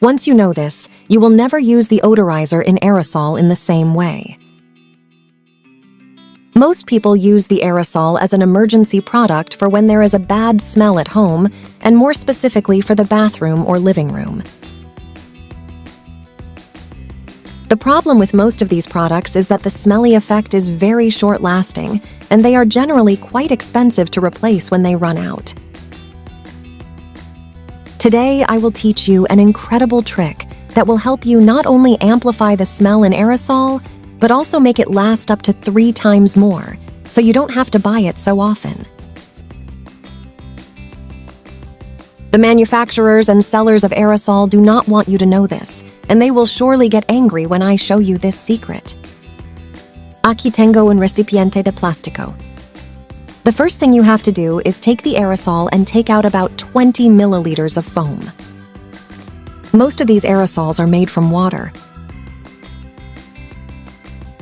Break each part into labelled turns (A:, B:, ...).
A: Once you know this, you will never use the odorizer in aerosol in the same way. Most people use the aerosol as an emergency product for when there is a bad smell at home, and more specifically for the bathroom or living room. The problem with most of these products is that the smelly effect is very short-lasting, and they are generally quite expensive to replace when they run out. Today, I will teach you an incredible trick that will help you not only amplify the smell in aerosol, but also make it last up to 3 times more, so you don't have to buy it so often. The manufacturers and sellers of aerosol do not want you to know this, and they will surely get angry when I show you this secret. Aquí tengo un recipiente de plástico. The first thing you have to do is take the aerosol and take out about 20 milliliters of foam. Most of these aerosols are made from water.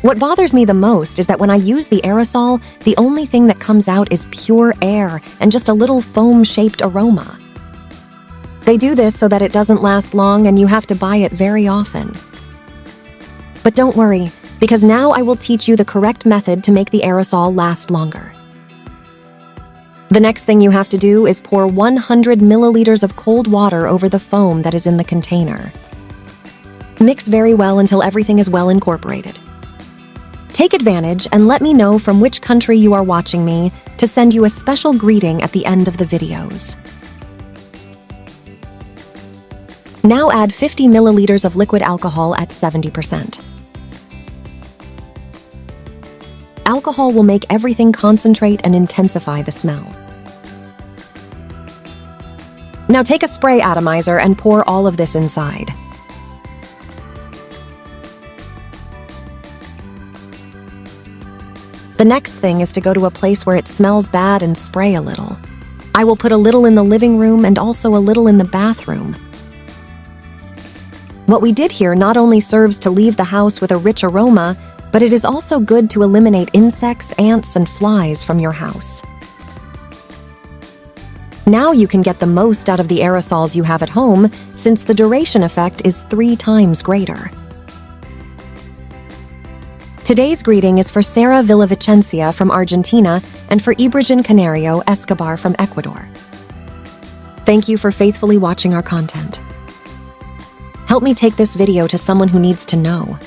A: What bothers me the most is that when I use the aerosol, the only thing that comes out is pure air and just a little foam-shaped aroma. They do this so that it doesn't last long and you have to buy it very often. But don't worry, because now I will teach you the correct method to make the aerosol last longer. The next thing you have to do is pour 100 milliliters of cold water over the foam that is in the container. Mix very well until everything is well incorporated. Take advantage and let me know from which country you are watching me to send you a special greeting at the end of the videos. Now add 50 milliliters of liquid alcohol at 70%. Alcohol will make everything concentrate and intensify the smell. Now take a spray atomizer and pour all of this inside. The next thing is to go to a place where it smells bad and spray a little. I will put a little in the living room and also a little in the bathroom. What we did here not only serves to leave the house with a rich aroma, but it is also good to eliminate insects, ants, and flies from your house. Now you can get the most out of the aerosols you have at home, since the duration effect is 3 times greater. Today's greeting is for Sara Villavicencia from Argentina and for Ibrahim Canario Escobar from Ecuador. Thank you for faithfully watching our content. Help me take this video to someone who needs to know.